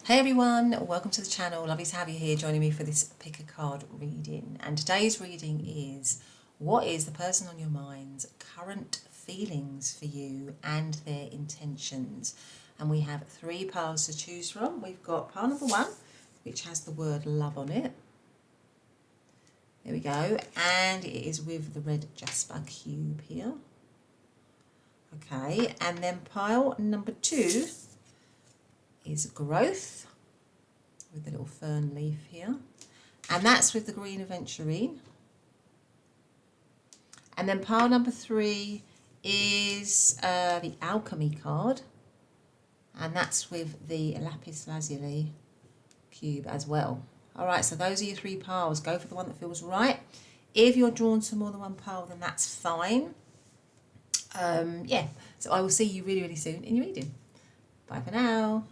Hey everyone, welcome to the channel. Lovely to have you here joining me for this pick a card reading. And today's reading is, what is the person on your mind's current feelings for you and their intentions? And we have three piles to choose from. We've got pile number one, which has the word love on it. There we go. And it is with the red Jasper cube here. Okay, and then pile number two is growth with the little fern leaf here, and that's with the green Aventurine. And then pile number three is the Alchemy card, and that's with the Lapis Lazuli cube as well. All right, so those are your three piles. Go for the one that feels right. If you're drawn to more than one pile, then that's fine. Yeah, so I will see you really, really soon in your reading. Bye for now.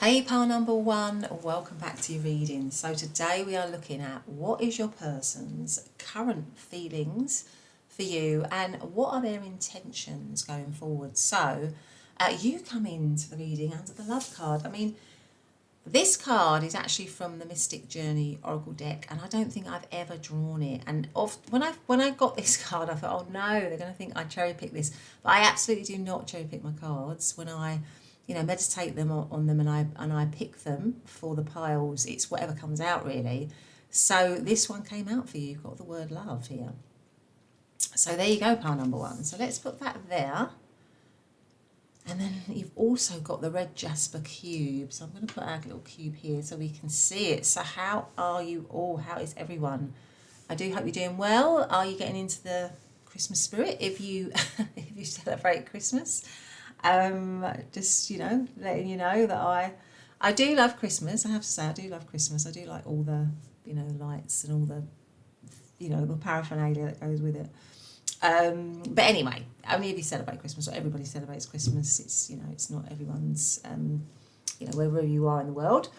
Hey pile number one, welcome back to your reading. So today we are looking at what is your person's current feelings for you and what are their intentions going forward. So you come into the reading under the love card. I mean, this card is actually from the Mystic Journey Oracle deck, and I don't think I've ever drawn it. And when I got this card, I thought, oh no, they're going to think I cherry pick this. But I absolutely do not cherry pick my cards. When I meditate them on them and I pick them for the piles, it's whatever comes out really. So this one came out for you. You've got the word love here. So there you go, pile number one. So let's put that there. And then you've also got the red Jasper cube. So I'm going to put our little cube here so we can see it. So how are you all? How is everyone? I do hope you're doing well. Are you getting into the Christmas spirit if you if you celebrate Christmas? Just letting you know that I do love Christmas. I have to say I do love Christmas. I do like all the lights and all the the paraphernalia that goes with it. But anyway, only if you celebrate Christmas, or everybody celebrates Christmas. It's it's not everyone's wherever you are in the world,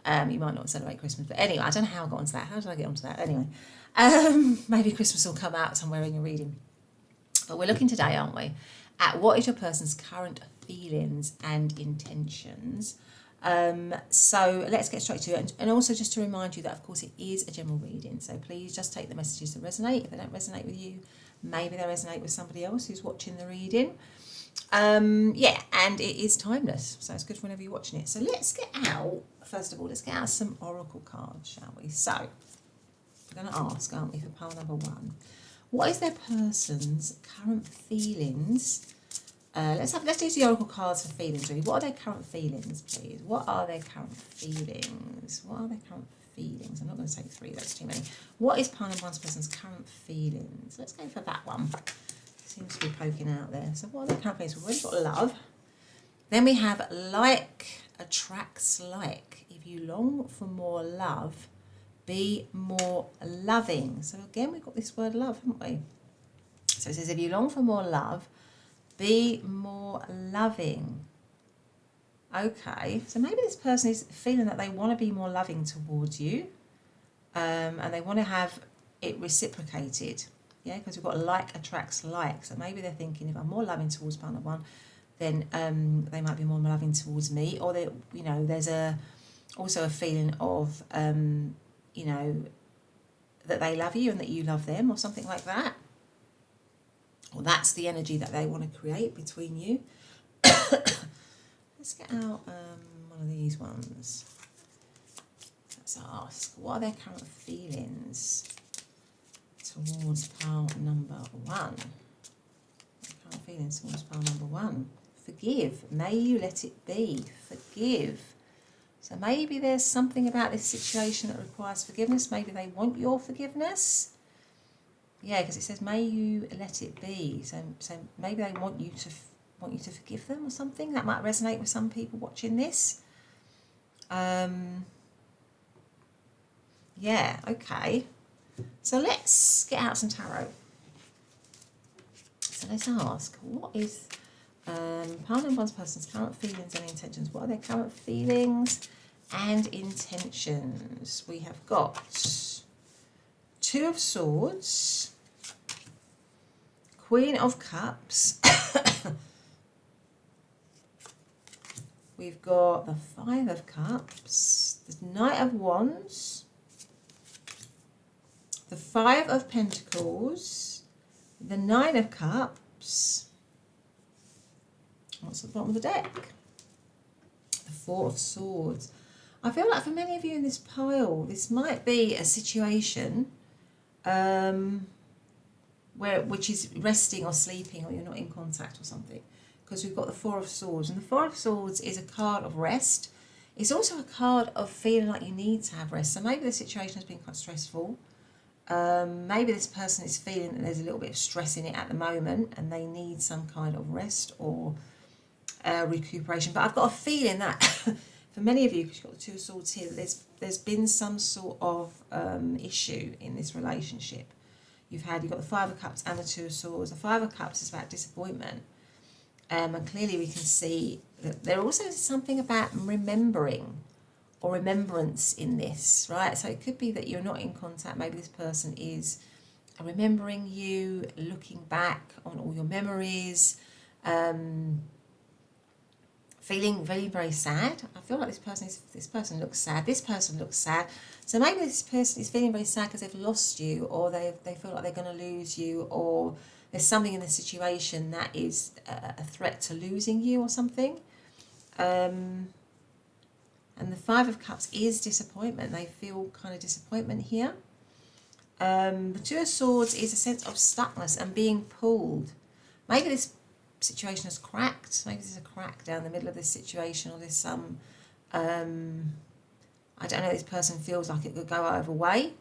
you might not celebrate Christmas. But anyway, I don't know how I got onto that. How did I get onto that? Anyway, maybe Christmas will come out somewhere in your reading. But we're looking today, aren't we, at what is your person's current feelings and intentions. So let's get straight to it. And also just to remind you that, of course, it is a general reading. So please just take the messages that resonate. If they don't resonate with you, maybe they resonate with somebody else who's watching the reading. Yeah, and it is timeless. So it's good for whenever you're watching it. So let's get out, first of all, let's get out some oracle cards, shall we? So we're going to ask, aren't we, for pile number one. What is their person's current feelings? Let's use the oracle cards for feelings, really. What are their current feelings, please? What are their current feelings? What are their current feelings? I'm not going to take three, that's too many. What is pile number one's person's current feelings? Let's go for that one. Seems to be poking out there. So what are their current feelings? We've already got love. Then we have like attracts like. If you long for more love, be more loving. So again, we've got this word love, haven't we? So it says, if you long for more love, be more loving. Okay, so maybe this person is feeling that they want to be more loving towards you, and they want to have it reciprocated. Yeah, because we've got like attracts like. So maybe they're thinking, if I'm more loving towards partner one, then they might be more loving towards me. Or they, there's also a feeling of that they love you and that you love them, or something like that. Or that's the energy that they want to create between you. Let's get out one of these ones. Let's ask, what are their current feelings towards pile number one? Their current feelings towards pile number one. Forgive. May you let it be. Forgive. So maybe there's something about this situation that requires forgiveness. Maybe they want your forgiveness. Yeah, because it says, may you let it be. So maybe they want you to forgive them or something. That might resonate with some people watching this. Yeah, okay. So let's get out some tarot. So let's ask, what is pile number one's person's current feelings and intentions? What are their current feelings and intentions? We have got Two of Swords, Queen of Cups, we've got the Five of Cups, the Knight of Wands, the Five of Pentacles, the Nine of Cups. What's at the bottom of the deck? The Four of Swords. I feel like for many of you in this pile, this might be a situation which is resting or sleeping, or you're not in contact or something, because we've got the Four of Swords, and the Four of Swords is a card of rest. It's also a card of feeling like you need to have rest. So maybe the situation has been quite stressful. Maybe this person is feeling that there's a little bit of stress in it at the moment and they need some kind of rest or recuperation. But I've got a feeling that for many of you, because you've got the Two of Swords here, there's been some sort of issue in this relationship. You've got the Five of Cups and the Two of Swords. The Five of Cups is about disappointment. And clearly we can see that there also is something about remembering or remembrance in this, right? So it could be that you're not in contact. Maybe this person is remembering you, looking back on all your memories, feeling very, very sad. I feel like this person looks sad. This person looks sad. So maybe this person is feeling very sad because they've lost you, or they feel like they're going to lose you, or there's something in the situation that is a threat to losing you or something. And the Five of Cups is disappointment. They feel kind of disappointment here. The Two of Swords is a sense of stuckness and being pulled. Maybe this situation has cracked. Maybe there's a crack down the middle of this situation, or there's some, I don't know, this person feels like it could go either way.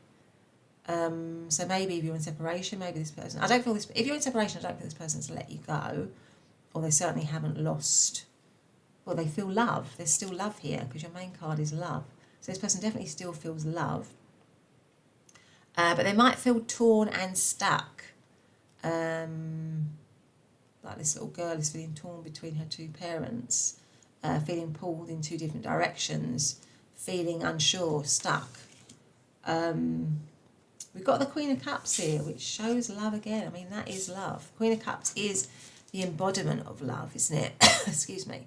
So maybe if you're in separation, maybe this person, if you're in separation, I don't think this person's let you go, or they certainly haven't lost. Well, they feel love. There's still love here, because your main card is love. So this person definitely still feels love. But they might feel torn and stuck. Like this little girl is feeling torn between her two parents, feeling pulled in two different directions, feeling unsure, stuck. We've got the Queen of Cups here, which shows love again. I mean, that is love. Queen of Cups is the embodiment of love, isn't it? Excuse me.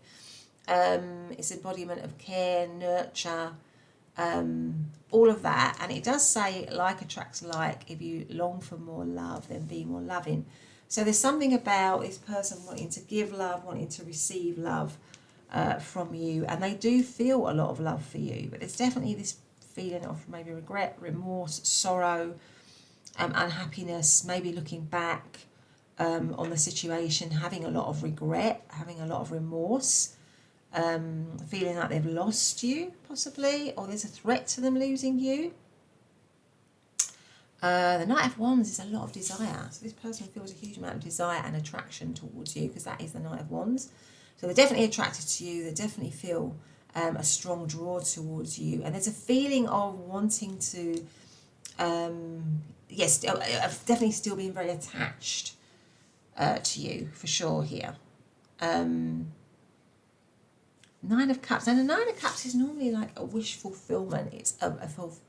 It's embodiment of care, nurture, all of that. And it does say like attracts like. If you long for more love, then be more loving. So there's something about this person wanting to give love, wanting to receive love from you. And they do feel a lot of love for you. But there's definitely this feeling of maybe regret, remorse, sorrow, unhappiness, maybe looking back on the situation, having a lot of regret, having a lot of remorse. Feeling like they've lost you, possibly, or there's a threat to them losing you. The Knight of Wands is a lot of desire. So this person feels a huge amount of desire and attraction towards you, because that is the Knight of Wands. So they're definitely attracted to you. They definitely feel a strong draw towards you. And there's a feeling of wanting to, definitely still being very attached to you, for sure here. Nine of Cups. And the Nine of Cups is normally like a wish fulfillment. It's of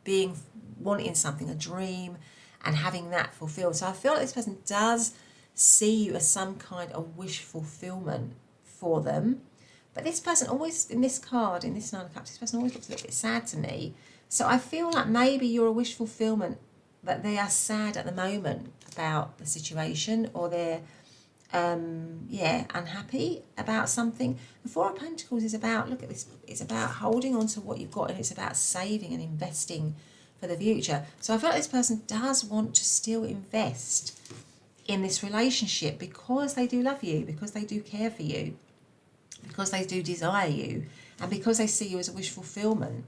being, wanting something, a dream, and having that fulfilled. So I feel like this person does see you as some kind of wish fulfillment for them. But this person always, in this card, in this Nine of Cups, this person always looks a little bit sad to me. So I feel like maybe you're a wish fulfillment, that they are sad at the moment about the situation, or they're unhappy about something. The Four of Pentacles is about, look at this, it's about holding on to what you've got, and it's about saving and investing for the future. So I feel like this person does want to still invest in this relationship, because they do love you, because they do care for you, because they do desire you, and because they see you as a wish fulfillment.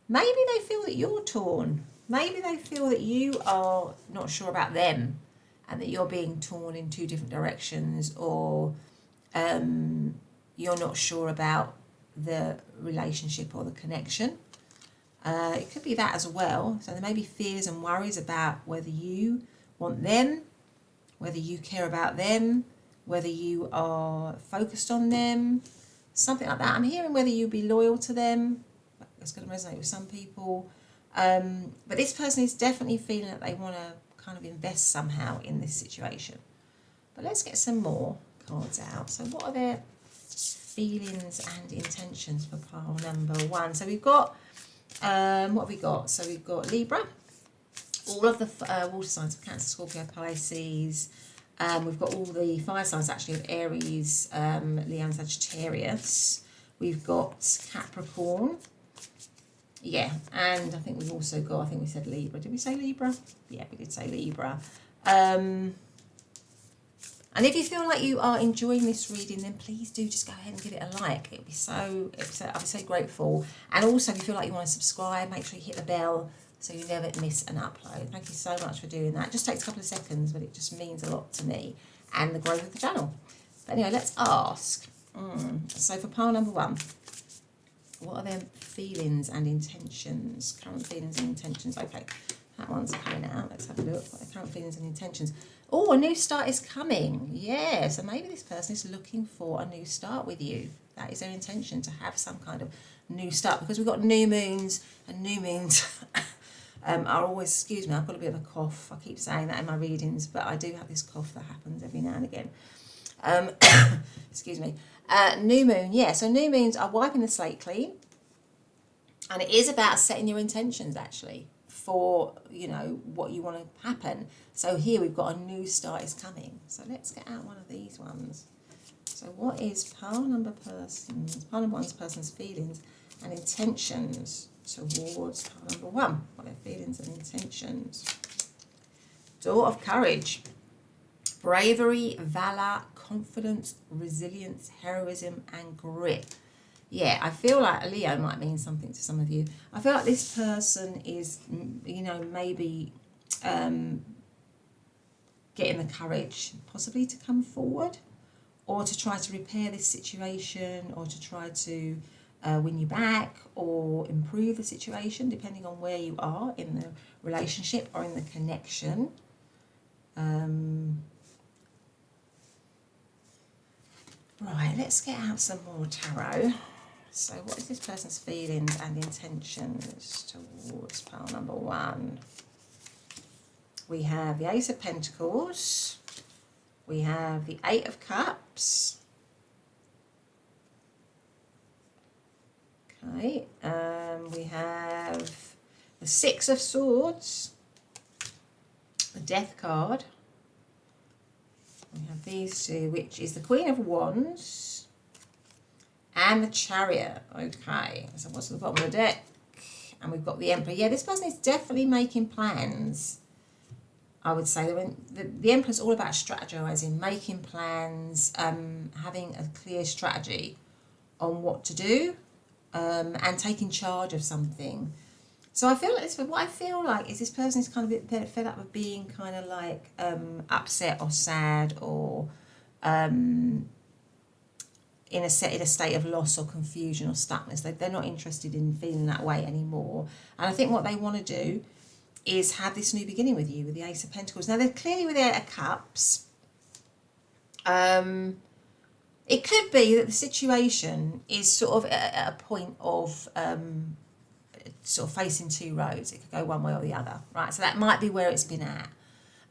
Maybe they feel that you're torn. Maybe they feel that you are not sure about them, and that you're being torn in two different directions, or you're not sure about the relationship or the connection. It could be that as well. So there may be fears and worries about whether you want them, whether you care about them, whether you are focused on them, something like that. I'm hearing whether you'll be loyal to them. That's going to resonate with some people. But this person is definitely feeling that they want to kind of invest somehow in this situation. But let's get some more, cards out. So what are their feelings and intentions for pile number 1? So we've got, what have we got? So we've got Libra, all of the water signs of Cancer, Scorpio, Pisces. We've got all the fire signs actually of Aries, Leo and Sagittarius. We've got Capricorn. Yeah, and I think we've also got, I think we said Libra. Did we say Libra? Yeah, we did say Libra. And if you feel like you are enjoying this reading, then please do just go ahead and give it a like. I'd be so grateful. And also, if you feel like you want to subscribe, make sure you hit the bell so you never miss an upload. Thank you so much for doing that. It just takes a couple of seconds, but it just means a lot to me and the growth of the channel. But anyway, let's ask. So for pile number 1, what are their feelings and intentions? Current feelings and intentions. Okay, that one's coming out. Let's have a look. What are current feelings and intentions? Oh, a new start is coming. Yeah, so maybe this person is looking for a new start with you. That is their intention, to have some kind of new start, because we've got new moons, and new moons are always, excuse me, I've got a bit of a cough. I keep saying that in my readings, but I do have this cough that happens every now and again. Excuse me. New moon, yeah, so new moons are wiping the slate clean, and it is about setting your intentions actually for, you know, what you want to happen. So here we've got a new start is coming. So let's get out one of these ones. So what is pile number 1's person's feelings and intentions towards pile number 1? What are their feelings and intentions? Door of Courage. Bravery, valor, confidence, resilience, heroism, and grit. Yeah, I feel like a Leo might mean something to some of you. I feel like this person is, you know, maybe getting the courage possibly to come forward, or to try to repair this situation, or to try to win you back or improve the situation, depending on where you are in the relationship or in the connection. Right, let's get out some more tarot. So what is this person's feelings and intentions towards pile number 1? We have the Ace of Pentacles. We have the 8 of Cups. Okay, we have the 6 of Swords. The Death card. We have these two, which is the Queen of Wands and the Chariot. Okay, so what's at the bottom of the deck? And we've got the Emperor. Yeah, this person is definitely making plans. I would say the Emperor is all about strategizing, making plans, having a clear strategy on what to do, and taking charge of something. So I feel like this. What I feel like is this person is kind of a bit fed up with being kind of like upset or sad, or in a state of loss or confusion or stuckness. They're not interested in feeling that way anymore. And I think what they want to do is have this new beginning with you, with the Ace of Pentacles. Now they're clearly with the 8 of Cups. It could be that the situation is sort of at a point of sort of facing two roads. It could go one way or the other, right? So that might be where it's been at.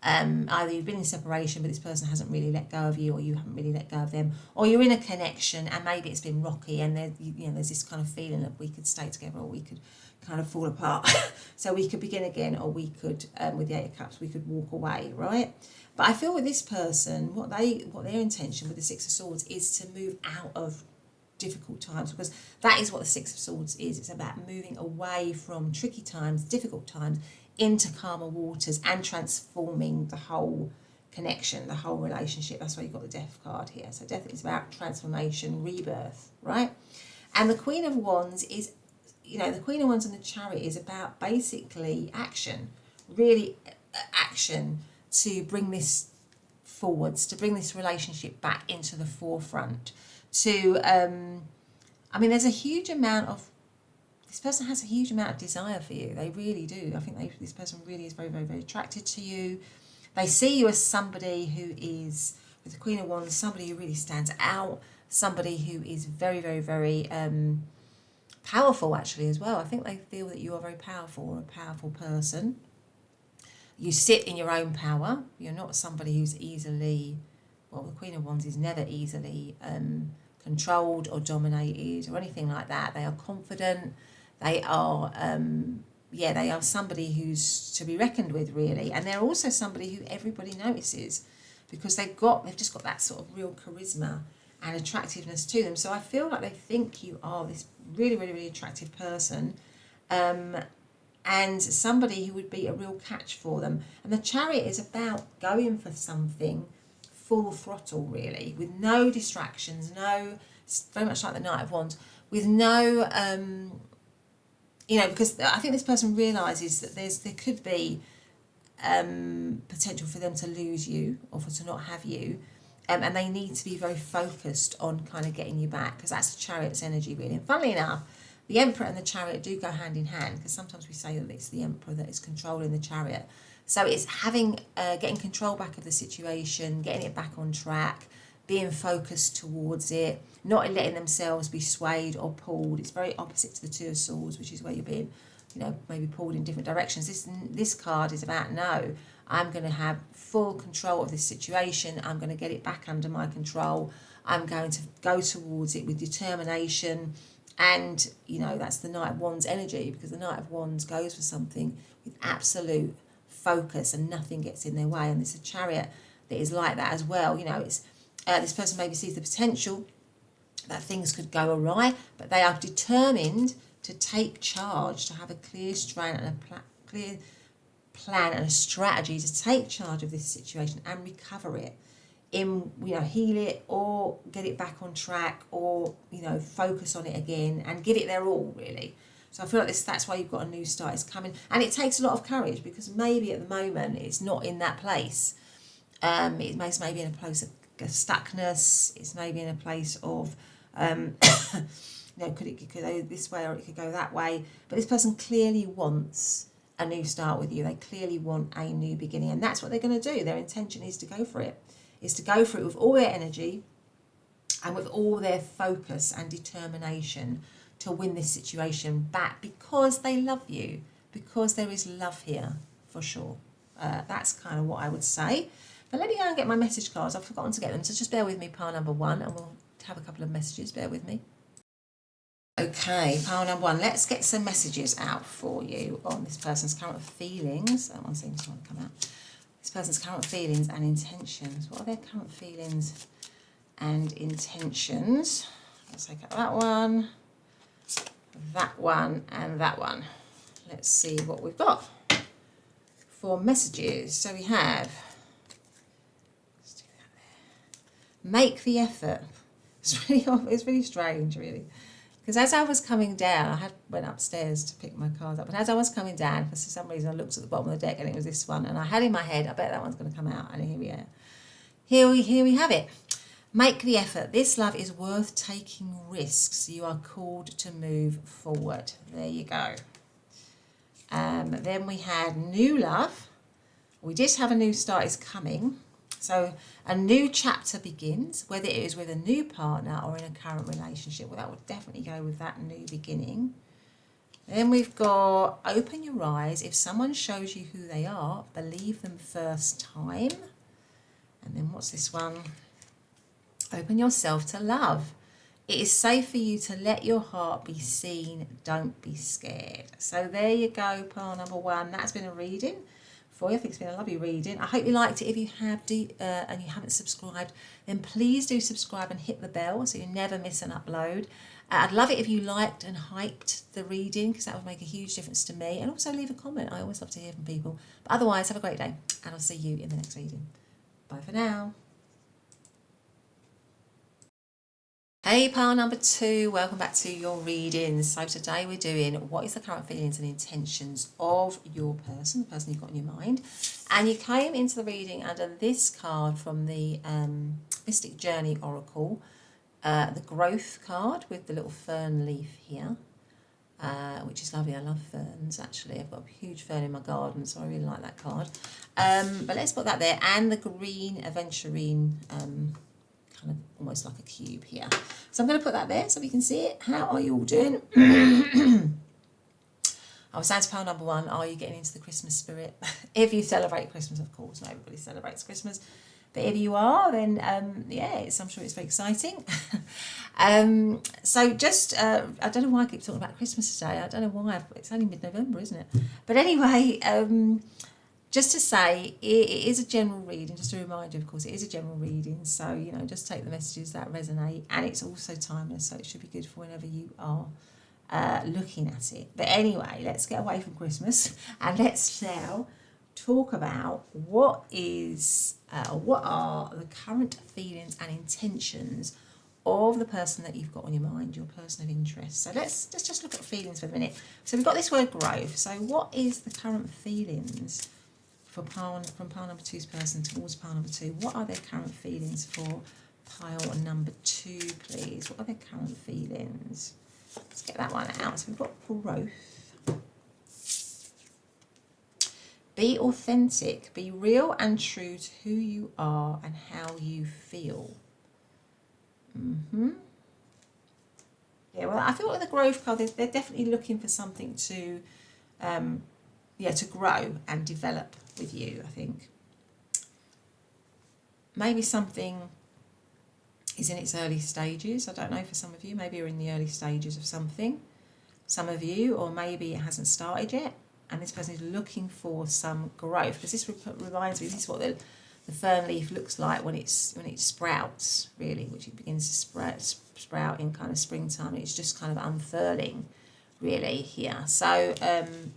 Either you've been in separation, but this person hasn't really let go of you, or you haven't really let go of them, or you're in a connection and maybe it's been rocky, and there's this kind of feeling that we could stay together or we could kind of fall apart. So we could begin again, or we could, with the 8 of Cups, we could walk away, right? But I feel with this person, what their intention with the 6 of Swords is to move out of difficult times, because that is what the 6 of Swords is. It's about moving away from tricky times, difficult times, into calmer waters, and transforming the whole connection, the whole relationship. That's why you've got the Death card here. So Death is about transformation, rebirth, right? And the Queen of Wands is, the Queen of Wands and the Chariot is about basically action, really action to bring this forwards, to bring this relationship back into the forefront. There's a huge amount of, this person has a huge amount of desire for you. They really do. I think this person really is very, very, very attracted to you. They see you as somebody who is, with the Queen of Wands, somebody who really stands out, somebody who is very, very, very powerful actually as well. I think they feel that you are very powerful, or a powerful person. You sit in your own power. You're not somebody who's easily well, the Queen of Wands is never easily controlled or dominated or anything like that. They are confident. They are, they are somebody who's to be reckoned with, really. And they're also somebody who everybody notices because they've just got that sort of real charisma and attractiveness to them. So I feel like they think you are this really, really, really attractive person. And somebody who would be a real catch for them. And the Chariot is about going for something full throttle, really, with no distractions, very much like the Knight of Wands, with no, because I think this person realises that there could be potential for them to lose you or for to not have you. And they need to be very focused on kind of getting you back, because that's the Chariot's energy, really. And funnily enough, the Emperor and the Chariot do go hand in hand, because sometimes we say that it's the Emperor that is controlling the Chariot. So it's getting control back of the situation, getting it back on track, being focused towards it, not letting themselves be swayed or pulled. It's very opposite to the Two of Swords, which is where you're being, maybe pulled in different directions. This card is about, no, I'm going to have full control of this situation. I'm going to get it back under my control. I'm going to go towards it with determination. And, that's the Knight of Wands energy, because the Knight of Wands goes for something with absolute focus and nothing gets in their way. And there's a Chariot that is like that as well. It's this person maybe sees the potential that things could go awry, but they are determined to take charge, to have a clear strain and a clear plan and a strategy to take charge of this situation and recover it, heal it or get it back on track, or focus on it again and give it their all, really. So I feel like that's why you've got a new start is coming, and it takes a lot of courage, because maybe at the moment it's not in that place. It maybe in a place of stuckness. It's maybe in a place of could it go this way or it could go that way. But this person clearly wants a new start with you. They clearly want a new beginning, and that's what they're going to do. Their intention is to go for it. Is to go for it with all their energy and with all their focus and determination to win this situation back, because they love you, because there is love here for sure. That's kind of what I would say. But let me go and get my message cards. I've forgotten to get them, so just bear with me, pile number 1, and we'll have a couple of messages. Bear with me. Okay, pile number 1. Let's get some messages out for you on this person's current feelings. That one seems to want to come out. This person's current feelings and intentions. What are their current feelings and intentions? Let's take out that one, and that one. Let's see what we've got for messages. So we have, let's do that there. Make the effort. It's really strange, really. Because as I was coming down, I went upstairs to pick my cards up, and as I was coming down, for some reason I looked at the bottom of the deck and it was this one, and I had in my head, I bet that one's going to come out, and here we are. Here we have it. Make the effort. This love is worth taking risks. You are called to move forward. There you go. Then we had new love. We did have a new start is coming. So a new chapter begins, whether it is with a new partner or in a current relationship. Well, that would definitely go with that new beginning. Then we've got open your eyes. If someone shows you who they are, believe them first time. And then what's this one? Open yourself to love. It is safe for you to let your heart be seen. Don't be scared. So there you go, pile number 1. That's been a reading for you. I think it's been a lovely reading. I hope you liked it. If you have and you haven't subscribed, then please do subscribe and hit the bell so you never miss an upload. I'd love it if you liked and hyped the reading, because that would make a huge difference to me. And also leave a comment. I always love to hear from people. But otherwise, have a great day, and I'll see you in the next reading. Bye for now. Hey, pile number 2, welcome back to your readings. So today we're doing what is the current feelings and intentions of your person, the person you've got in your mind. And you came into the reading under this card from the Mystic Journey Oracle, the Growth card with the little fern leaf here, which is lovely. I love ferns, actually. I've got a huge fern in my garden, so I really like that card. But let's put that there. And the green Aventurine, kind of almost like a cube here. So I'm going to put that there so we can see it. How are you all doing? I was saying to pile number 1, are you getting into the Christmas spirit? If you celebrate Christmas, of course, not everybody celebrates Christmas. But if you are, then yeah, I'm sure it's very exciting. So just, I don't know why I keep talking about Christmas today. I don't know why. It's only mid-November, isn't it? But anyway, just to say, it is a general reading. Just a reminder, of course, it is a general reading. So, you know, just take the messages that resonate. And it's also timeless, so it should be good for whenever you are looking at it. But anyway, let's get away from Christmas and let's now talk about what are the current feelings and intentions of the person that you've got on your mind, your person of interest. So let's just look at feelings for a minute. So we've got this word growth. So what is the current feelings from pile number two's person towards pile number two? What are their current feelings for pile number two, please? What are their current feelings? Let's get that one out. So we've got growth. Be authentic, be real and true to who you are and how you feel. Yeah, well, I feel like the growth card, they're definitely looking for something to, to grow and develop with you, I think. Maybe something is in its early stages. I don't know, for some of you, maybe you're in the early stages of something. Some of you, or maybe it hasn't started yet. And this person is looking for some growth, because this reminds me, this is what the fern leaf looks like when it sprouts, really, which it begins to sprout in kind of springtime. It's just kind of unfurling, really, here. So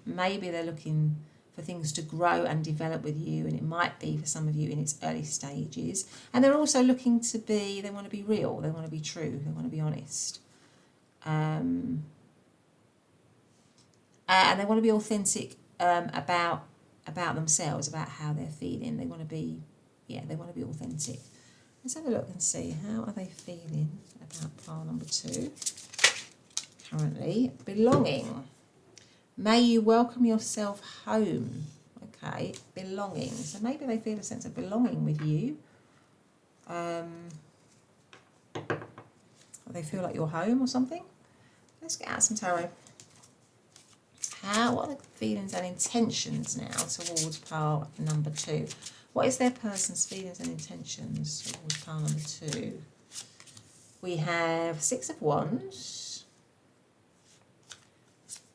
maybe they're looking for things to grow and develop with you, and it might be for some of you in its early stages. And they're also looking to be, they want to be real, they want to be true, they want to be honest. And they want to be authentic about themselves, about how they're feeling. They want to be, they want to be authentic. Let's have a look and see, how are they feeling about pile number two currently? Belonging. May you welcome yourself home. Okay, belonging. So maybe they feel a sense of belonging with you. Or they feel like you're home or something. Let's get out some tarot. What are the feelings and intentions now towards pile number two? What is their person's feelings and intentions towards pile number two? We have Six of Wands.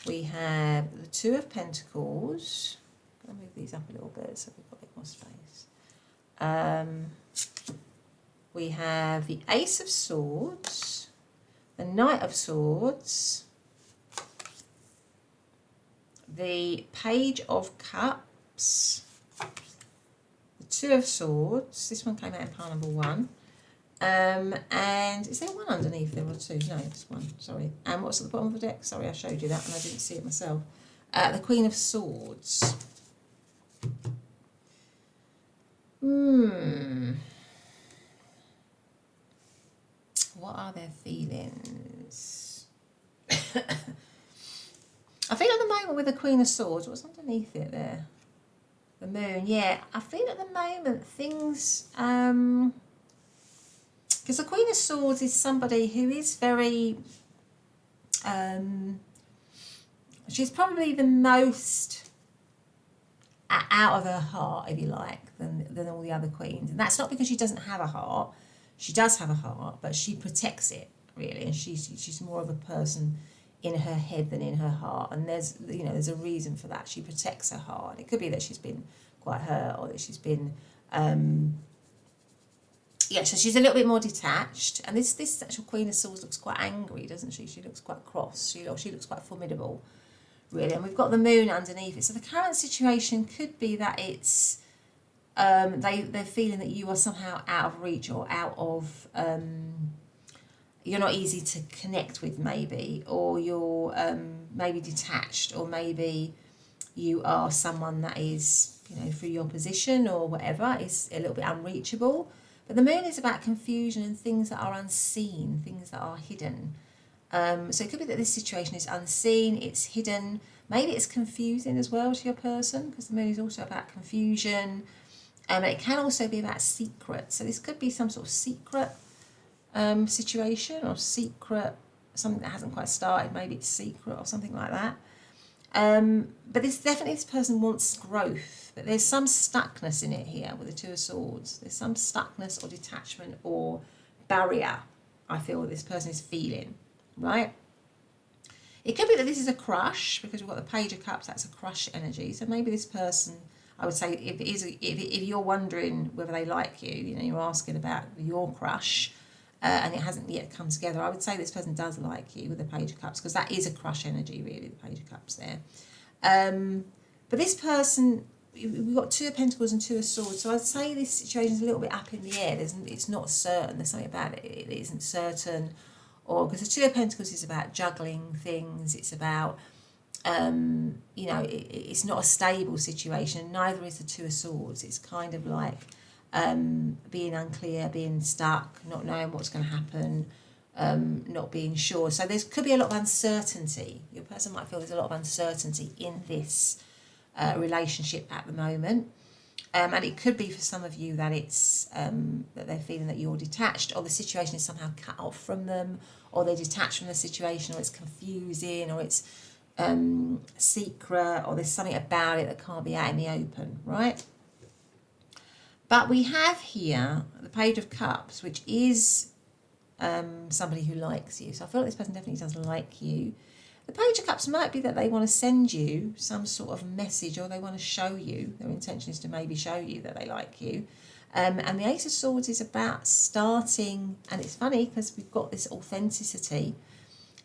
We have the Two of Pentacles. I'm going to move these up a little bit so we've got a bit more space. We have the Ace of Swords, the Knight of Swords, the Page of Cups, the Two of Swords. This one came out in pile number one. And is there one underneath there or two? No, it's one, sorry. And what's at the bottom of the deck? Sorry, I showed you that and I didn't see it myself. The Queen of Swords. What are their feelings? I feel at the moment with the Queen of Swords, what's underneath it there? The Moon, yeah. I feel at the moment things, because the Queen of Swords is somebody who is very, she's probably the most out of her heart, if you like, than all the other queens. And that's not because she doesn't have a heart. She does have a heart, but she protects it, really. And she's more of a person in her head than in her heart, and there's a reason for that. She protects her heart. It could be that she's been quite hurt, or that she's been so she's a little bit more detached. And this actual Queen of Swords looks quite angry, doesn't she? She looks quite cross. She looks quite formidable, really. And we've got the Moon underneath it. So the current situation could be that it's they're feeling that you are somehow out of reach, or out of you're not easy to connect with, maybe, or you're maybe detached, or maybe you are someone that is, through your position or whatever, is a little bit unreachable. But the Moon is about confusion and things that are unseen, things that are hidden. So it could be that this situation is unseen, it's hidden, maybe it's confusing as well to your person, because the Moon is also about confusion. It can also be about secret. So this could be some sort of secret situation, or secret, something that hasn't quite started, maybe it's secret or something like that. But this person wants growth, but there's some stuckness in it here with the Two of Swords. There's some stuckness or detachment or barrier I feel that this person is feeling, right? It could be that this is a crush, because we've got the Page of Cups, that's a crush energy. So maybe this person, I would say, if you're wondering whether they like you, you know, you're asking about your crush, and it hasn't yet come together, I would say this person does like you with the Page of Cups, because that is a crush energy, really, the Page of Cups there. But this person, we've got Two of Pentacles and Two of Swords, so I'd say this situation is a little bit up in the air. It's not certain. There's something about it. It isn't certain, or because the Two of Pentacles is about juggling things. It's about, you know, it's not a stable situation. Neither is the Two of Swords. It's kind of like being unclear, being stuck, not knowing what's going to happen. Not being sure. So there could be a lot of uncertainty. Your person might feel there's a lot of uncertainty in this relationship at the moment. And it could be for some of you that it's that they're feeling that you're detached, or the situation is somehow cut off from them, or they're detached from the situation, or it's confusing, or it's secret, or there's something about it that can't be out in the open, right? But we have here the Page of Cups, which is somebody who likes you. So I feel like this person definitely does like you. The Page of Cups might be that they want to send you some sort of message, or they want to show you, their intention is to maybe show you that they like you. And the Ace of Swords is about starting, and it's funny because we've got this authenticity,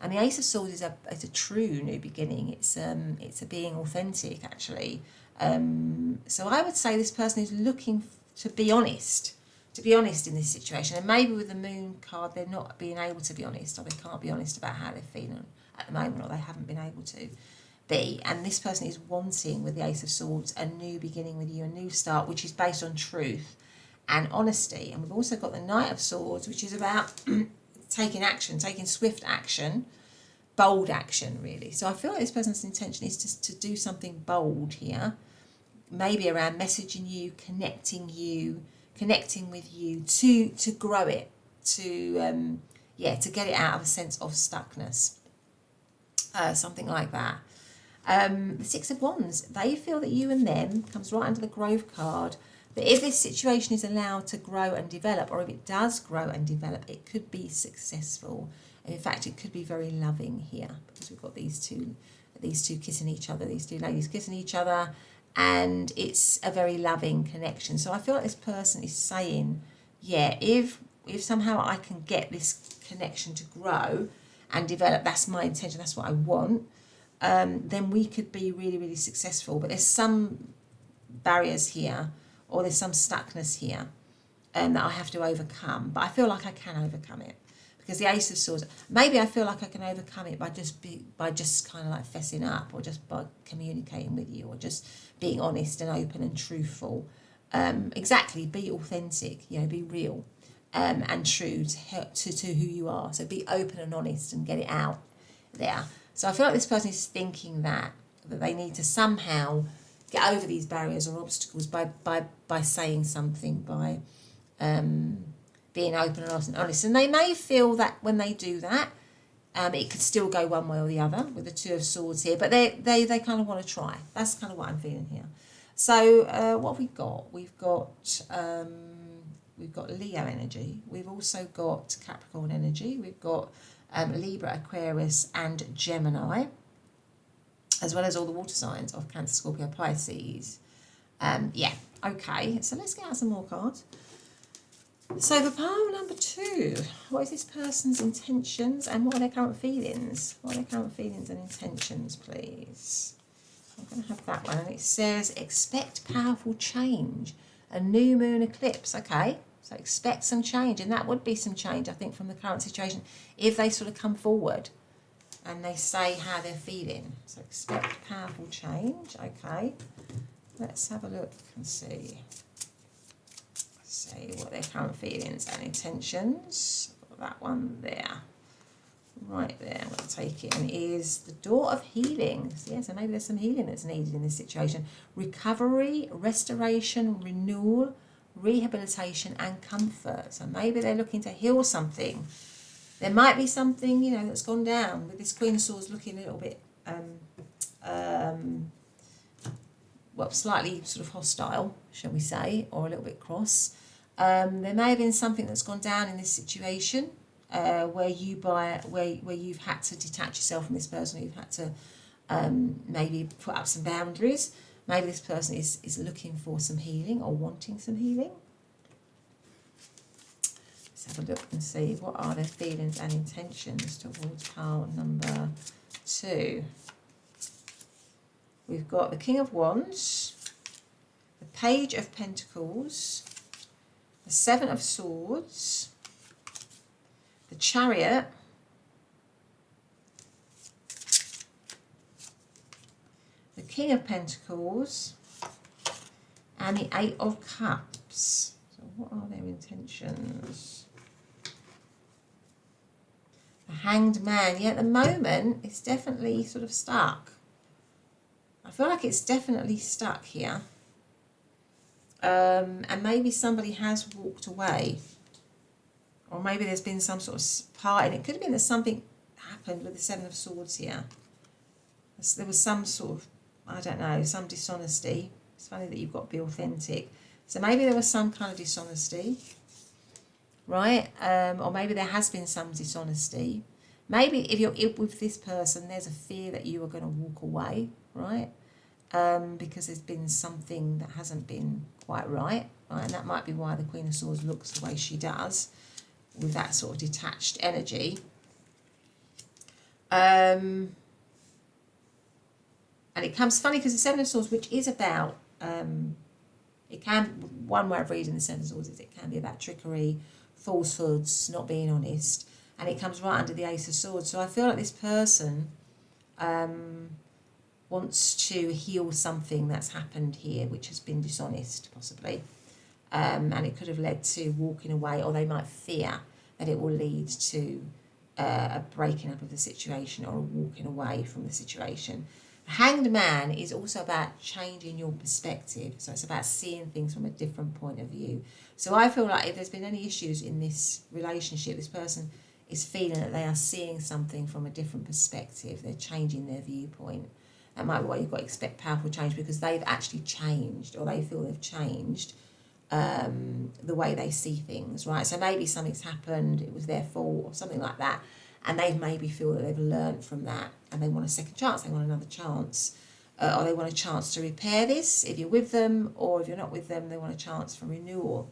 and the Ace of Swords is a true new beginning. It's a being authentic, actually. So I would say this person is looking to be honest. To be honest in this situation, and maybe with the Moon card they're not being able to be honest, or they can't be honest about how they're feeling at the moment, or they haven't been able to be. And this person is wanting, with the Ace of Swords, a new beginning with you, a new start, which is based on truth and honesty. And we've also got the Knight of Swords, which is about taking action, taking swift action, bold action, really. So I feel like this person's intention is to do something bold here, maybe around messaging you, connecting with you to grow it, to get it out of a sense of stuckness, something like that. The Six of Wands, they feel that you and them, comes right under the Growth card, that if this situation is allowed to grow and develop, or if it does grow and develop, it could be successful. And in fact, it could be very loving here, because we've got these two kissing each other, these two ladies kissing each other, and it's a very loving connection. So I feel like this person is saying, yeah, if somehow I can get this connection to grow and develop, that's my intention, that's what I want, then we could be really, really successful. But there's some barriers here, or there's some stuckness here that I have to overcome. But I feel like I can overcome it, because the Ace of Swords, maybe I feel like I can overcome it by just kind of like fessing up, or just by communicating with you, or just being honest and open and truthful. Exactly, be authentic, you know, be real, and true to who you are. So be open and honest and get it out there. So I feel like this person is thinking that they need to somehow get over these barriers or obstacles by saying something, by being open and honest. And they may feel that when they do that, it could still go one way or the other with the Two of Swords here, but they kind of want to try. That's kind of what I'm feeling here. So what have we got? We've got Leo energy. We've also got Capricorn energy. We've got Libra, Aquarius, and Gemini, as well as all the water signs of Cancer, Scorpio, Pisces. Yeah, okay. So let's get out some more cards. So for pile number 2, what is this person's intentions and what are their current feelings? What are their current feelings and intentions, please? I'm going to have that one. And it says, expect powerful change. A new moon eclipse. Okay, so expect some change. And that would be some change, I think, from the current situation, if they sort of come forward and they say how they're feeling. So expect powerful change. Okay, let's have a look and see. See what their current feelings and intentions. Got that one there. Right there, I'm going to take it. And it is the Door of Healing. So yeah, so maybe there's some healing that's needed in this situation. Recovery, restoration, renewal, rehabilitation, and comfort. So maybe they're looking to heal something. There might be something, you know, that's gone down, with this Queen of Swords looking a little bit well, slightly sort of hostile, shall we say, or a little bit cross. There may have been something that's gone down in this situation where you've had to detach yourself from this person, you've had to maybe put up some boundaries. Maybe this person is looking for some healing or wanting some healing. Let's have a look and see what are their feelings and intentions towards pile number 2. We've got the King of Wands, the Page of Pentacles, the Seven of Swords, the Chariot, the King of Pentacles, and the Eight of Cups. So what are their intentions? The Hanged Man. Yeah, at the moment, it's definitely sort of stuck. I feel like it's definitely stuck here. And maybe somebody has walked away. Or maybe there's been some sort of part, and it could have been that something happened with the Seven of Swords here. There was some sort of, I don't know, some dishonesty. It's funny that you've got to be authentic. So maybe there was some kind of dishonesty, right? Or maybe there has been some dishonesty. Maybe if you're with this person, there's a fear that you are going to walk away, right? Because there's been something that hasn't been quite right? And that might be why the Queen of Swords looks the way she does, with that sort of detached energy. And it comes funny because the Seven of Swords, which is about, it can, one way of reading the Seven of Swords is it can be about trickery, falsehoods, not being honest, and it comes right under the Ace of Swords. So I feel like this person wants to heal something that's happened here, which has been dishonest, possibly. And it could have led to walking away, or they might fear that it will lead to a breaking up of the situation or a walking away from the situation. Hanged Man is also about changing your perspective. So it's about seeing things from a different point of view. So I feel like if there's been any issues in this relationship, this person is feeling that they are seeing something from a different perspective. They're changing their viewpoint. That might be why you've got to expect powerful change, because they've actually changed, or they feel they've changed the way they see things, right? So maybe something's happened, it was their fault or something like that, and they maybe feel that they've learned from that and they want a second chance, they want another chance, or they want a chance to repair this if you're with them, or if you're not with them, they want a chance for renewal,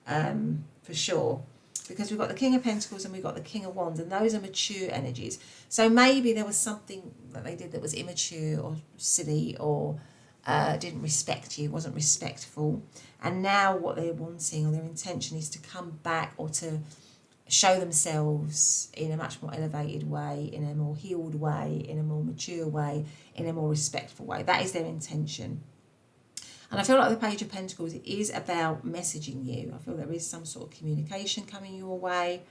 for sure. Because we've got the King of Pentacles and we've got the King of Wands, and those are mature energies. So maybe there was something that they did that was immature or silly, or didn't respect you, wasn't respectful. And now what they're wanting, or their intention, is to come back or to show themselves in a much more elevated way, in a more healed way, in a more mature way, in a more respectful way. That is their intention. And I feel like the Page of Pentacles is about messaging you. I feel there is some sort of communication coming your way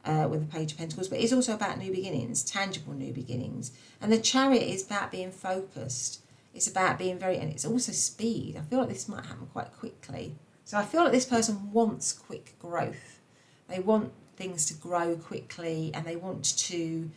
with the Page of Pentacles, but it's also about new beginnings, tangible new beginnings. And the Chariot is about being focused. It's about being and it's also speed. I feel like this might happen quite quickly. So I feel like this person wants quick growth. They want things to grow quickly, and they want to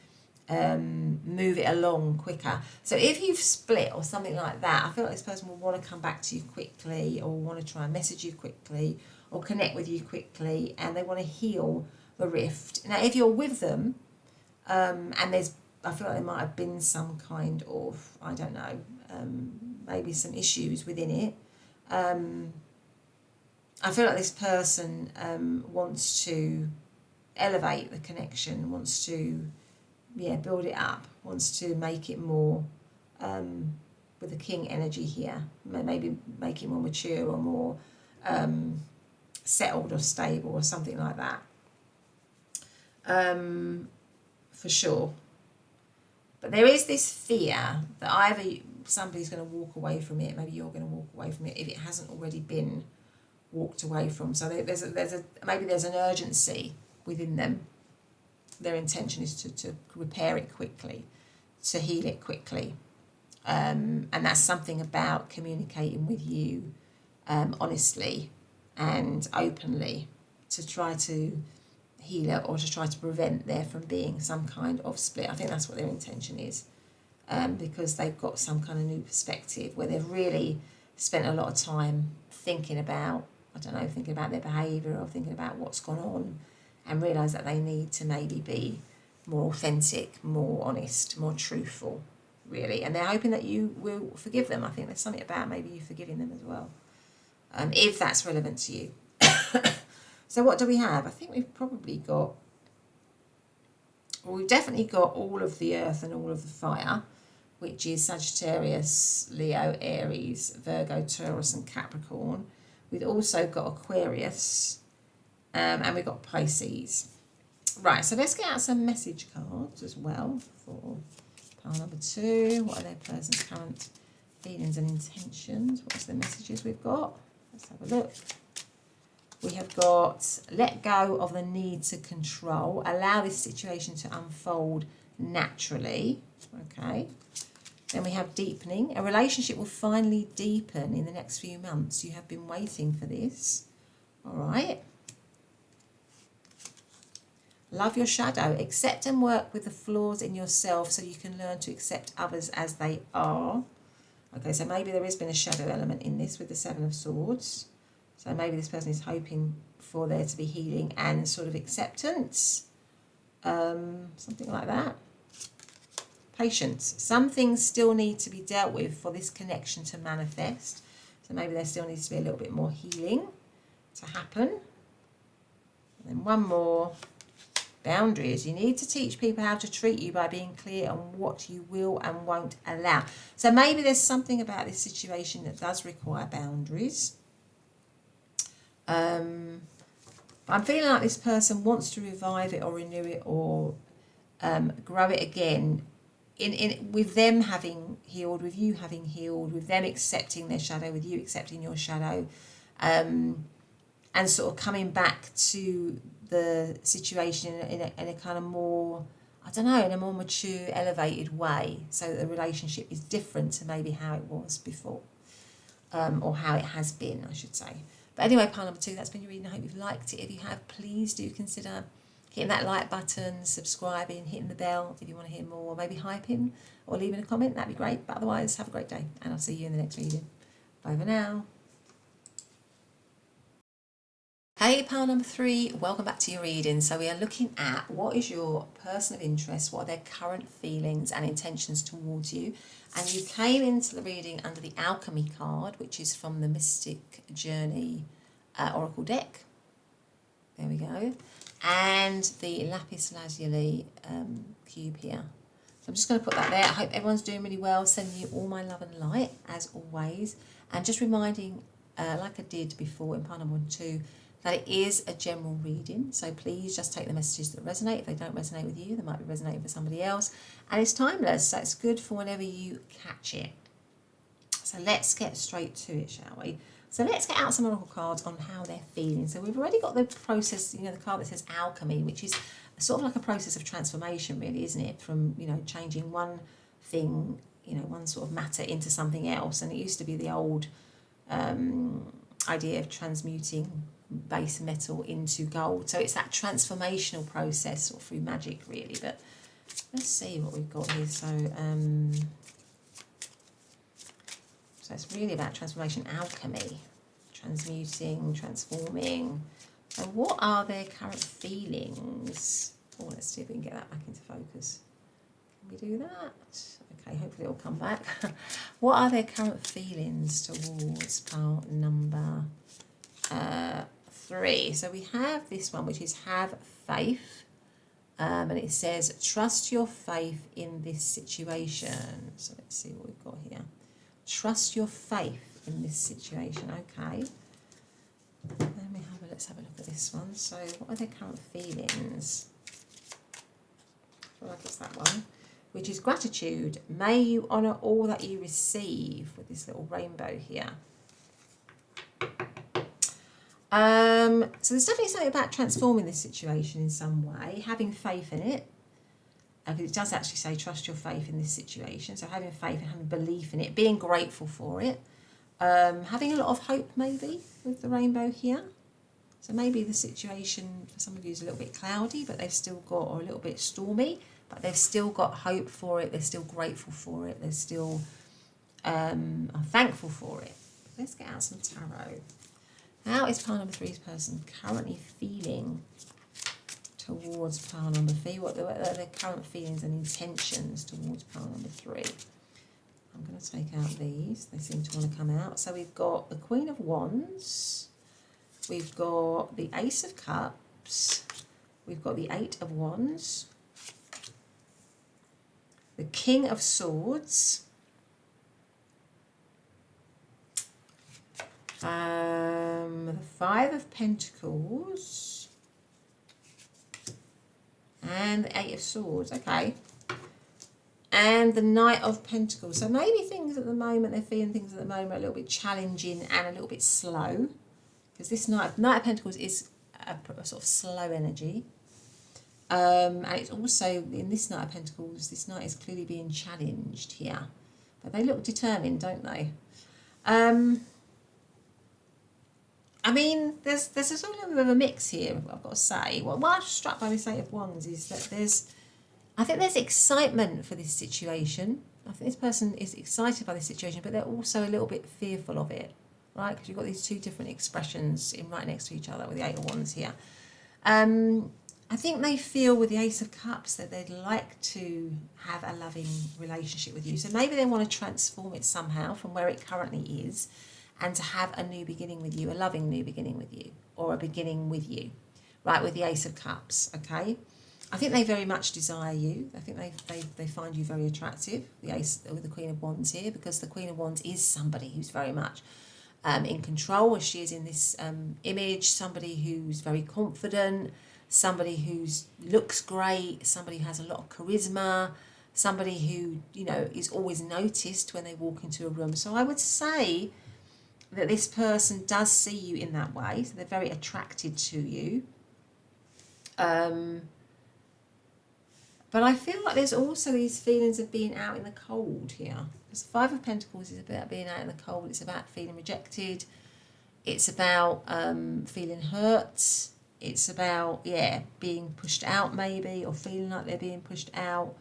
move it along quicker. So if you've split or something like that, I feel like this person will want to come back to you quickly, or want to try and message you quickly, or connect with you quickly, and they want to heal the rift. Now, if you're with them, and I feel like there might have been some kind of, I don't know, maybe some issues within it. I feel like this person wants to elevate the connection, wants to build it up, wants to make it more, with the King energy here, maybe make it more mature or more settled or stable or something like that, for sure. But there is this fear that either somebody's going to walk away from it, maybe you're going to walk away from it if it hasn't already been walked away from. So maybe there's an urgency within them. Their intention is to repair it quickly, to heal it quickly. And that's something about communicating with you honestly and openly, to try to heal it, or to try to prevent there from being some kind of split. I think that's what their intention is. because they've got some kind of new perspective where they've really spent a lot of time thinking about, I don't know, thinking about their behaviour or thinking about what's gone on, and realise that they need to maybe be more authentic, more honest, more truthful, really. And they're hoping that you will forgive them. I think there's something about maybe you forgiving them as well, if that's relevant to you. So what do we have? I think we've probably got, well, we've definitely got all of the earth and all of the fire, which is Sagittarius, Leo, Aries, Virgo, Taurus and Capricorn. We've also got Aquarius, and we've got Pisces. Right, so let's get out some message cards as well for pile number 2. What are their person's current feelings and intentions? What's the messages we've got? Let's have a look. We have got let go of the need to control. Allow this situation to unfold naturally. Okay. Then we have deepening. A relationship will finally deepen in the next few months. You have been waiting for this. All right. Love your shadow. Accept and work with the flaws in yourself so you can learn to accept others as they are. Okay, so maybe there has been a shadow element in this with the Seven of Swords. So maybe this person is hoping for there to be healing and sort of acceptance. Something like that. Patience. Some things still need to be dealt with for this connection to manifest. So maybe there still needs to be a little bit more healing to happen. And then one more. Boundaries. You need to teach people how to treat you by being clear on what you will and won't allow. So maybe there's something about this situation that does require boundaries. But I'm feeling like this person wants to revive it or renew it or grow it again in with them having healed, with you having healed, with them accepting their shadow, with you accepting your shadow, and sort of coming back to the situation in a kind of more, I don't know, in a more mature, elevated way, so that the relationship is different to maybe how it was before, or how it has been, I should say. But anyway, pile number 2, that's been your reading. I hope you've liked it. If you have, please do consider hitting that like button, subscribing, hitting the bell if you want to hear more, or maybe hyping or leaving a comment. That'd be great. But otherwise, have a great day, and I'll see you in the next reading. Bye for now. Hey, pile number 3, welcome back to your reading. So we are looking at what is your person of interest, what are their current feelings and intentions towards you. And you came into the reading under the Alchemy card, which is from the Mystic Journey Oracle deck. There we go. And the Lapis Lazuli cube here. So I'm just going to put that there. I hope everyone's doing really well. Sending you all my love and light, as always. And just reminding, like I did before in pile number 2, that it is a general reading, so please just take the messages that resonate. If they don't resonate with you, they might be resonating for somebody else. And it's timeless, so it's good for whenever you catch it. So let's get straight to it, shall we? So let's get out some oracle cards on how they're feeling. So we've already got the process, the card that says Alchemy, which is sort of like a process of transformation, really, isn't it? From, changing one thing, one sort of matter into something else. And it used to be the old idea of transmuting base metal into gold. So it's that transformational process, or through magic, really. But let's see what we've got here. So it's really about transformation, alchemy, transmuting, transforming. So what are their current feelings? Oh, let's see if we can get that back into focus. Can we do that? Okay, hopefully it'll come back. What are their current feelings towards part number 3? So we have this one, which is have faith, and it says trust your faith in this situation. So let's see what we've got here. Trust your faith in this situation. Okay, let's have a look at this one. So what are their current feelings? I feel like it's that one, which is gratitude. May you honour all that you receive, with this little rainbow here. So there's definitely something about transforming this situation in some way, having faith in it. Because it does actually say trust your faith in this situation. So having faith and having belief in it, being grateful for it. Having a lot of hope, maybe, with the rainbow here. So maybe the situation for some of you is a little bit cloudy, but they've still got, or a little bit stormy, but they've still got hope for it. They're still grateful for it. They're still are thankful for it. Let's get out some tarot. How is pile number 3's person currently feeling towards pile number 3? What are their current feelings and intentions towards pile number 3? I'm going to take out these. They seem to want to come out. So we've got the Queen of Wands. We've got the Ace of Cups. We've got the Eight of Wands. The King of Swords. The Five of Pentacles. And the Eight of Swords. Okay. And the Knight of Pentacles. So maybe things at the moment, they're feeling things at the moment a little bit challenging and a little bit slow. Because this Knight of Pentacles is a sort of slow energy. And it's also, in this Knight of Pentacles, this Knight is clearly being challenged here. But they look determined, don't they? I mean, there's a sort of a bit of a mix here, I've got to say. What I was struck by this Eight of Wands is that I think there's excitement for this situation. I think this person is excited by this situation, but they're also a little bit fearful of it, right? Because you've got these two different expressions in right next to each other with the Eight of Wands here. I think they feel with the Ace of Cups that they'd like to have a loving relationship with you. So maybe they want to transform it somehow from where it currently is and to have a new beginning with you, a loving new beginning with you, or a beginning with you, right, with the Ace of Cups, okay? I think they very much desire you. I think they find you very attractive, the Ace with the Queen of Wands here, because the Queen of Wands is somebody who's very much in control, as she is in this image, somebody who's very confident, somebody who looks great, somebody who has a lot of charisma, somebody who, you know, is always noticed when they walk into a room. So I would say that this person does see you in that way, so they're very attracted to you. But I feel like there's also these feelings of being out in the cold here. Because the Five of Pentacles is about being out in the cold. It's about feeling rejected. It's about feeling hurt. It's about, yeah, being pushed out maybe, or feeling like they're being pushed out.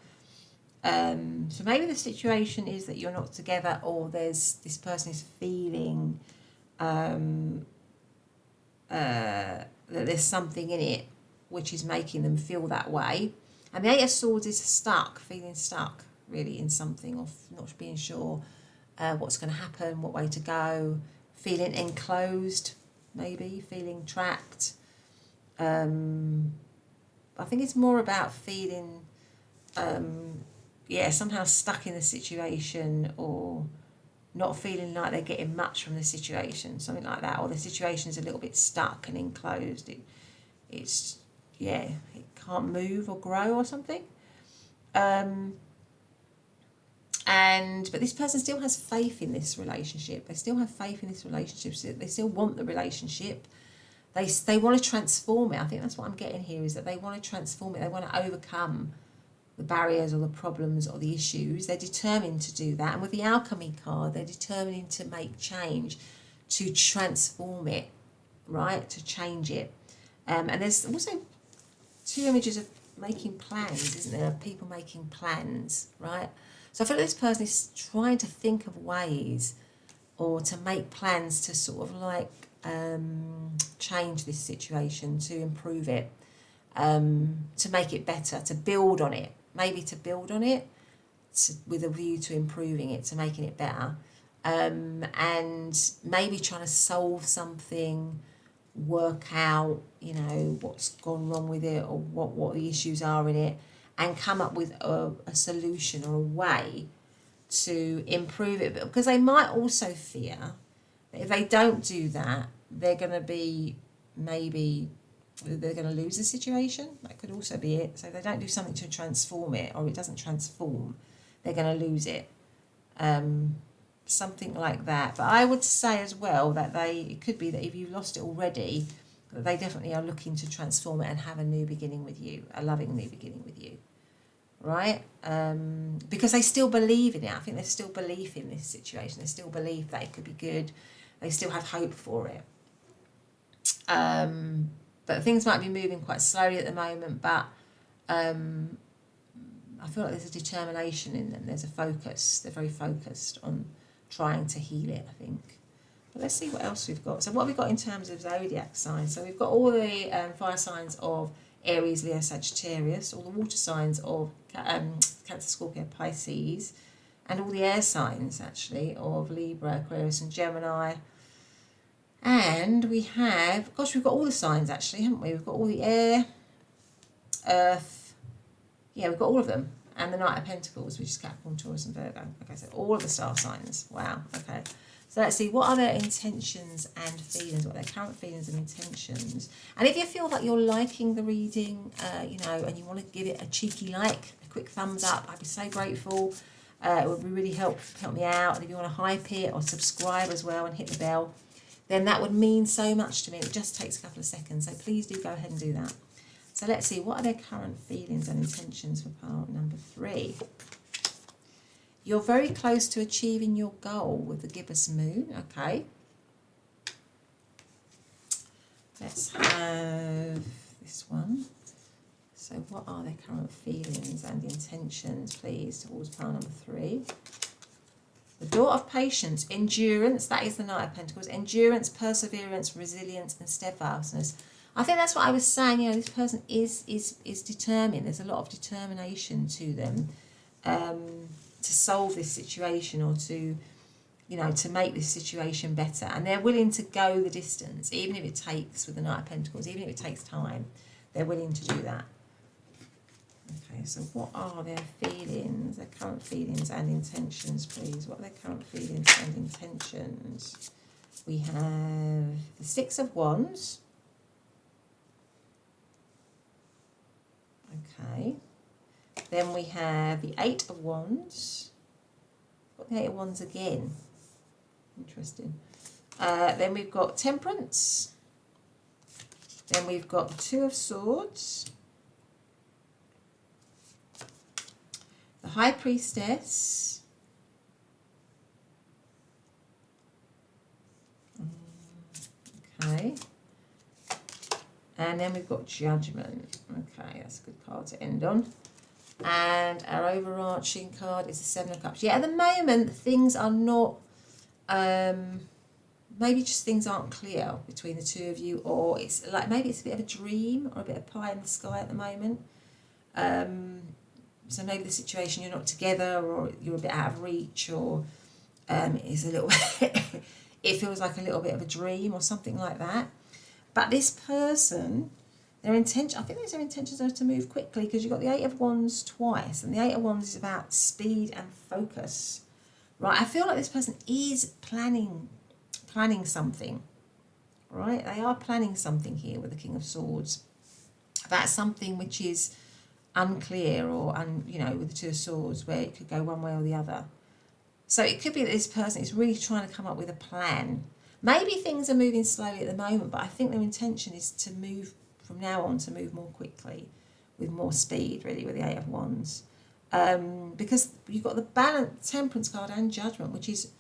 So maybe the situation is that you're not together, or this person is feeling that there's something in it which is making them feel that way. And the Eight of Swords is stuck, feeling stuck really in something, or not being sure what's going to happen, what way to go, feeling enclosed maybe, feeling trapped. I think it's more about feeling somehow stuck in the situation, or not feeling like they're getting much from the situation, something like that, or the situation's a little bit stuck and enclosed. It can't move or grow or something. But this person still has faith in this relationship. They still have faith in this relationship. So they still want the relationship. They want to transform it. I think that's what I'm getting here, is that they want to transform it. They want to overcome the barriers or the problems or the issues. They're determined to do that. And with the Alchemy card, they're determined to make change, to transform it, right? To change it. And there's also two images of making plans, isn't there? People making plans, right? So I feel like this person is trying to think of ways, or to make plans to sort of like change this situation, to improve it, to make it better, to build on it, maybe to build on it with a view to improving it, to making it better, and maybe trying to solve something, work out, you know, what's gone wrong with it, or what the issues are in it, and come up with a solution or a way to improve it. Because they might also fear that if they don't do that, they're going to be, maybe they're going to lose the situation. That could also be it. So if they don't do something to transform it, or it doesn't transform, they're going to lose it. Something like that. But I would say as well that it could be that if you've lost it already, that they definitely are looking to transform it and have a new beginning with you, a loving new beginning with you, right? Because they still believe in it. I think there's still belief in this situation. They still believe that it could be good. They still have hope for it. But things might be moving quite slowly at the moment, but I feel like there's a determination in them. There's a focus. They're very focused on trying to heal it, I think. But let's see what else we've got. So what have we got in terms of zodiac signs? So we've got all the fire signs of Aries, Leo, Sagittarius, all the water signs of Cancer, Scorpio, Pisces, and all the air signs, actually, of Libra, Aquarius, and Gemini. And we have, gosh, we've got all the signs, actually, haven't we? We've got all the air, earth, yeah, we've got all of them. And the Knight of Pentacles, which is Capricorn, Taurus, and Virgo. Okay, so all of the star signs. Wow, okay. So let's see, what are their intentions and feelings? What are their current feelings and intentions? And if you feel like you're liking the reading, you know, and you want to give it a cheeky like, a quick thumbs up, I'd be so grateful. It would really help me out. And if you want to hype it or subscribe as well and hit the bell, then that would mean so much to me. It just takes a couple of seconds. So please do go ahead and do that. So let's see, what are their current feelings and intentions for part number 3? You're very close to achieving your goal with the gibbous moon, okay. Let's have this one. So what are their current feelings and intentions, please, towards part number 3? The Door of Patience, endurance, that is the Knight of Pentacles, endurance, perseverance, resilience, and steadfastness. I think that's what I was saying, you know, this person is determined. There's a lot of determination to them. To solve this situation, or to, you know, to make this situation better, and they're willing to go the distance, even if it takes, with the Knight of Pentacles, even if it takes time, they're willing to do that. Okay, so what are their feelings, their current feelings and intentions, please? What are their current feelings and intentions? We have the Six of Wands. Okay. Then we have the Eight of Wands. Got the Eight of Wands again. Interesting. Then we've got Temperance. Then we've got the Two of Swords. The High Priestess. Okay. And then we've got Judgment. Okay, that's a good card to end on. And our overarching card is the Seven of Cups. Yeah, at the moment, things are not, maybe just things aren't clear between the two of you, or it's like, maybe it's a bit of a dream or a bit of pie in the sky at the moment. So maybe the situation, you're not together, or you're a bit out of reach, or it's a little bit, it feels like a little bit of a dream or something like that. But this person, their intention, I think their intentions are to move quickly, because you've got the Eight of Wands twice, and the Eight of Wands is about speed and focus, right? I feel like this person is planning something, right? They are planning something here with the King of Swords, about something which is unclear, or you know, with the Two of Swords, where it could go one way or the other. So it could be that this person is really trying to come up with a plan. Maybe things are moving slowly at the moment, but I think their intention is to move, from now on, to move more quickly, with more speed, really, with the Eight of Wands. Because you've got the Balance, Temperance card and Judgment, which is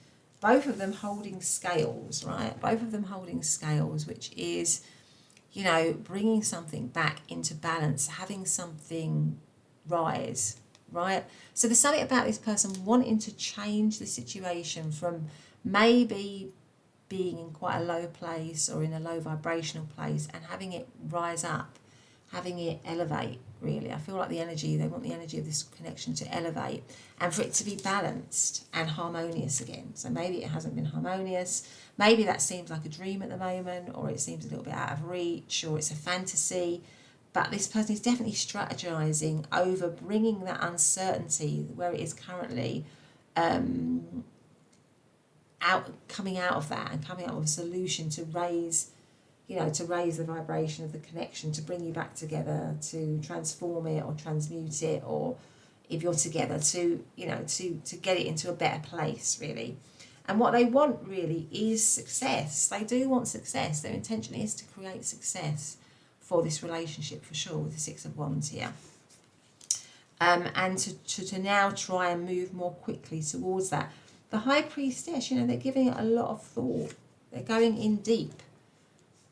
both of them holding scales, right? Both of them holding scales, which is, you know, bringing something back into balance, having something rise, right? So there's something about this person wanting to change the situation from maybe being in quite a low place, or in a low vibrational place, and having it rise up, having it elevate, really. I feel like the energy, they want the energy of this connection to elevate, and for it to be balanced and harmonious again. So maybe it hasn't been harmonious, maybe that seems like a dream at the moment, or it seems a little bit out of reach, or it's a fantasy. But this person is definitely strategizing over bringing that uncertainty where it is currently, coming out of that, and coming out with a solution to raise, you know, to raise the vibration of the connection, to bring you back together, to transform it or transmute it, or if you're together, to, you know, to get it into a better place, really. And what they want really is success. They do want success. Their intention is to create success for this relationship, for sure, with the Six of Wands here. And to now try and move more quickly towards that. The High Priestess, you know, they're giving it a lot of thought. They're going in deep,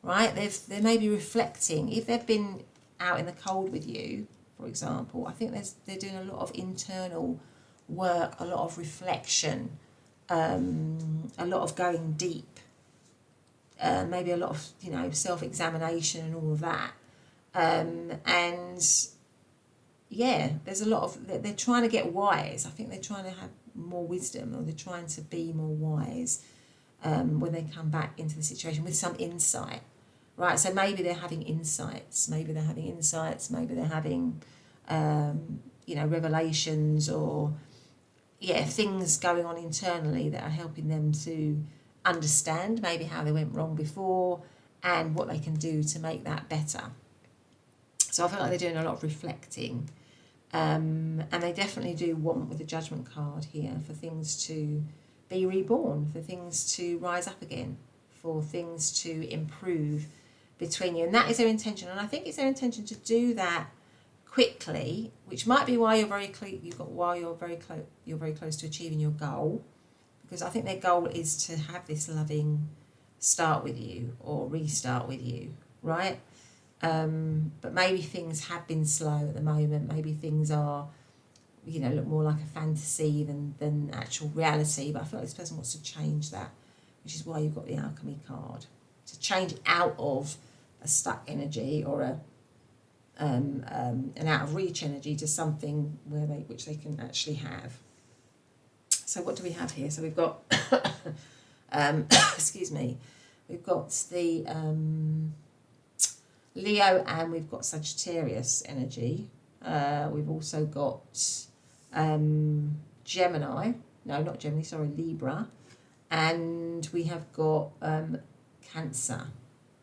right? They may be reflecting. If they've been out in the cold with you for example. I think they're doing a lot of internal work, a lot of reflection, a lot of going deep, maybe a lot of, you know, self-examination and all of that. And yeah, there's a lot of, they're trying to get wise. I think they're trying to have more wisdom, or they're trying to be more wise when they come back into the situation with some insight, right? So maybe they're having insights, maybe they're having, you know, revelations, or yeah, things going on internally that are helping them to understand maybe how they went wrong before and what they can do to make that better. So I feel like they're doing a lot of reflecting. And they definitely do want, with the Judgment card here, for things to be reborn, for things to rise up again, for things to improve between you. And that is their intention. And I think it's their intention to do that quickly, which might be why you're very close to achieving your goal, because I think their goal is to have this loving start with you or restart with you, right? But maybe things have been slow at the moment. Maybe things are, you know, look more like a fantasy than actual reality. But I feel like this person wants to change that, which is why you've got the Alchemy card, to change out of a stuck energy or an out of reach energy to something which they can actually have. So what do we have here? So we've got excuse me, we've got the Leo, and we've got Sagittarius energy. We've also got Gemini. No, not Gemini, sorry, Libra. And we have got Cancer.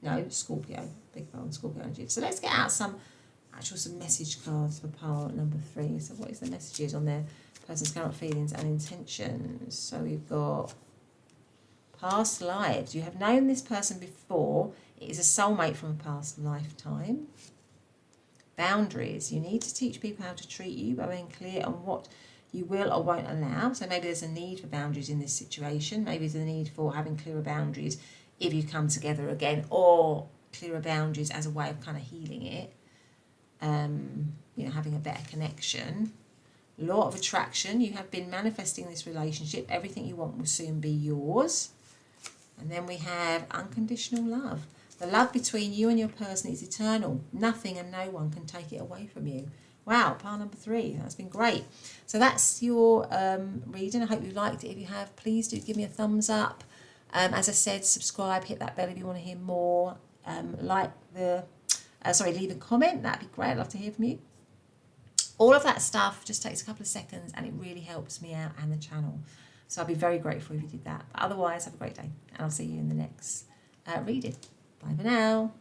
No, Scorpio. Big bone, Scorpio energy. So let's get out some message cards for pile number 3. So what is the messages on their person's current feelings and intentions? So we've got past lives. You have known this person before. It is a soulmate from a past lifetime. Boundaries. You need to teach people how to treat you by being clear on what you will or won't allow. So maybe there's a need for boundaries in this situation. Maybe there's a need for having clearer boundaries if you come together again, or clearer boundaries as a way of kind of healing it. You know, having a better connection. Law of attraction. You have been manifesting this relationship. Everything you want will soon be yours. And then we have unconditional love. The love between you and your person is eternal. Nothing and no one can take it away from you. Wow, pile number 3. That's been great. So that's your reading. I hope you liked it. If you have, please do give me a thumbs up. As I said, subscribe, hit that bell if you want to hear more. Leave a comment. That'd be great. I'd love to hear from you. All of that stuff just takes a couple of seconds, and it really helps me out and the channel. So I'd be very grateful if you did that. But otherwise, have a great day, and I'll see you in the next reading. Bye for now.